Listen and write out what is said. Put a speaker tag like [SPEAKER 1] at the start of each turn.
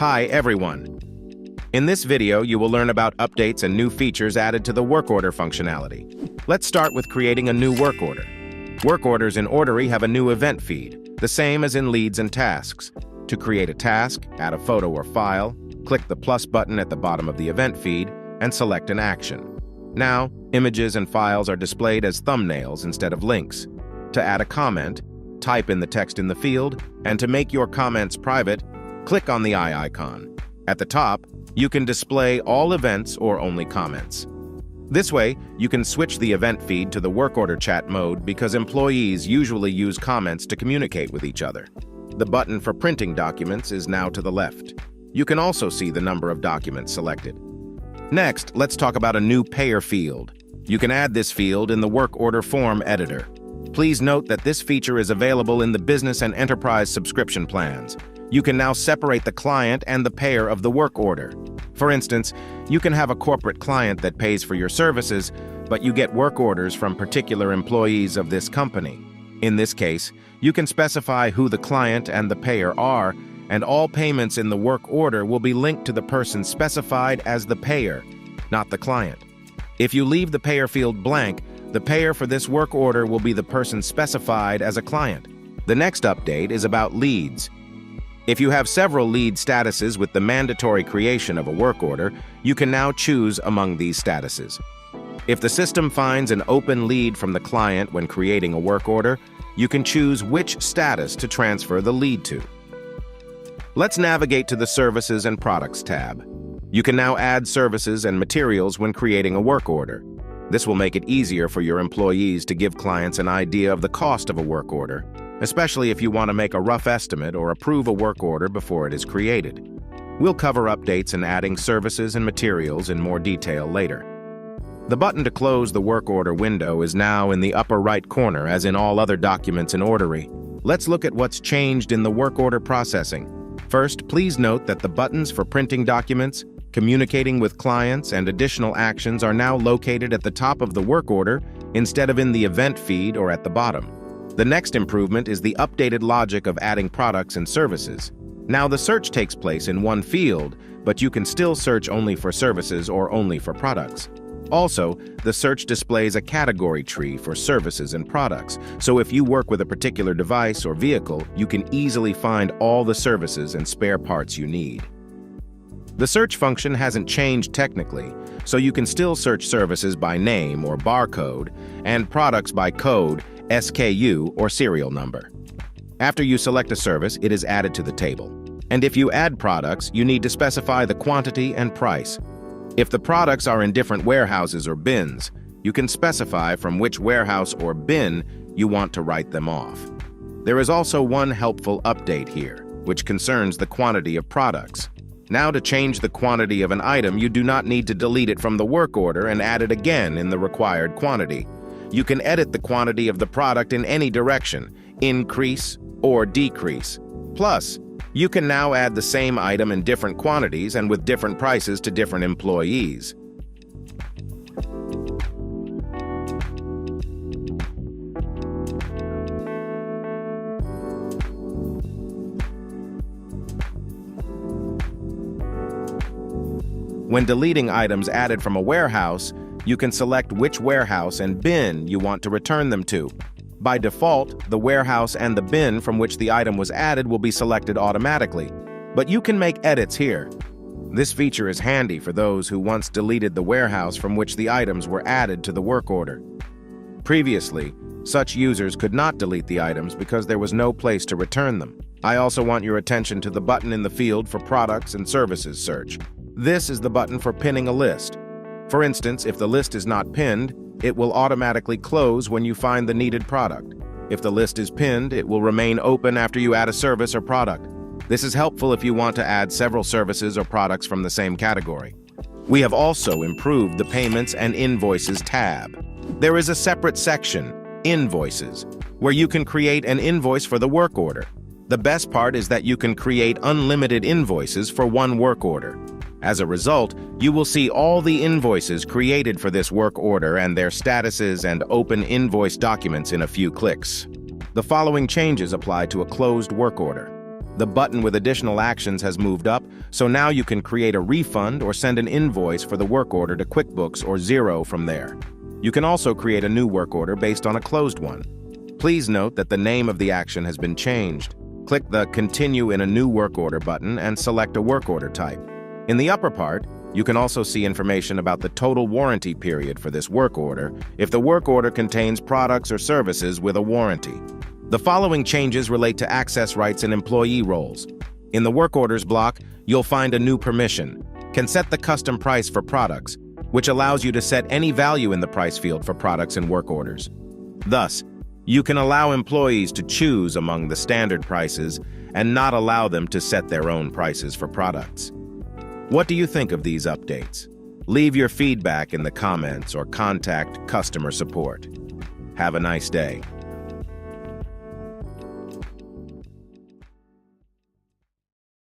[SPEAKER 1] Hi everyone! In this video, you will learn about updates and new features added to the work order functionality. Let's start with creating a new work order. Work orders in Orderry have a new event feed, the same as in leads and tasks. To create a task, add a photo or file, click the plus button at the bottom of the event feed, and select an action. Now, images and files are displayed as thumbnails instead of links. To add a comment, type in the text in the field, and to make your comments private, click on the eye icon. At the top, you can display all events or only comments. This way, you can switch the event feed to the work order chat mode because employees usually use comments to communicate with each other. The button for printing documents is now to the left. You can also see the number of documents selected. Next, let's talk about a new payer field. You can add this field in the work order form editor. Please note that this feature is available in the business and enterprise subscription plans. You can now separate the client and the payer of the work order. For instance, you can have a corporate client that pays for your services, but you get work orders from particular employees of this company. In this case, you can specify who the client and the payer are, and all payments in the work order will be linked to the person specified as the payer, not the client. If you leave the payer field blank, the payer for this work order will be the person specified as a client. The next update is about leads. If you have several lead statuses with the mandatory creation of a work order, you can now choose among these statuses. If the system finds an open lead from the client when creating a work order, you can choose which status to transfer the lead to. Let's navigate to the Services and Products tab. You can now add services and materials when creating a work order. This will make it easier for your employees to give clients an idea of the cost of a work order, especially if you want to make a rough estimate or approve a work order before it is created. We'll cover updates and adding services and materials in more detail later. The button to close the work order window is now in the upper right corner, as in all other documents in Orderry. Let's look at what's changed in the work order processing. First, please note that the buttons for printing documents, communicating with clients, and additional actions are now located at the top of the work order instead of in the event feed or at the bottom. The next improvement is the updated logic of adding products and services. Now the search takes place in one field, but you can still search only for services or only for products. Also, the search displays a category tree for services and products, so if you work with a particular device or vehicle, you can easily find all the services and spare parts you need. The search function hasn't changed technically, so you can still search services by name or barcode and products by code, SKU, or serial number. After you select a service, it is added to the table. And if you add products, you need to specify the quantity and price. If the products are in different warehouses or bins, you can specify from which warehouse or bin you want to write them off. There is also one helpful update here, which concerns the quantity of products. Now, to change the quantity of an item, you do not need to delete it from the work order and add it again in the required quantity. You can edit the quantity of the product in any direction, increase or decrease. Plus, you can now add the same item in different quantities and with different prices to different employees. When deleting items added from a warehouse, you can select which warehouse and bin you want to return them to. By default, the warehouse and the bin from which the item was added will be selected automatically, but you can make edits here. This feature is handy for those who once deleted the warehouse from which the items were added to the work order. Previously, such users could not delete the items because there was no place to return them. I also want your attention to the button in the field for products and services search. This is the button for pinning a list. For instance, if the list is not pinned, it will automatically close when you find the needed product. If the list is pinned, it will remain open after you add a service or product. This is helpful if you want to add several services or products from the same category. We have also improved the Payments and Invoices tab. There is a separate section, Invoices, where you can create an invoice for the work order. The best part is that you can create unlimited invoices for one work order. As a result, you will see all the invoices created for this work order and their statuses and open invoice documents in a few clicks. The following changes apply to a closed work order. The button with additional actions has moved up, so now you can create a refund or send an invoice for the work order to QuickBooks or Xero from there. You can also create a new work order based on a closed one. Please note that the name of the action has been changed. Click the Continue in a New Work Order button and select a work order type. In the upper part, you can also see information about the total warranty period for this work order if the work order contains products or services with a warranty. The following changes relate to access rights and employee roles. In the Work Orders block, you'll find a new permission. Can set the custom price for products, which allows you to set any value in the price field for products and work orders. Thus, you can allow employees to choose among the standard prices and not allow them to set their own prices for products. What do you think of these updates? Leave your feedback in the comments or contact customer support. Have a nice day.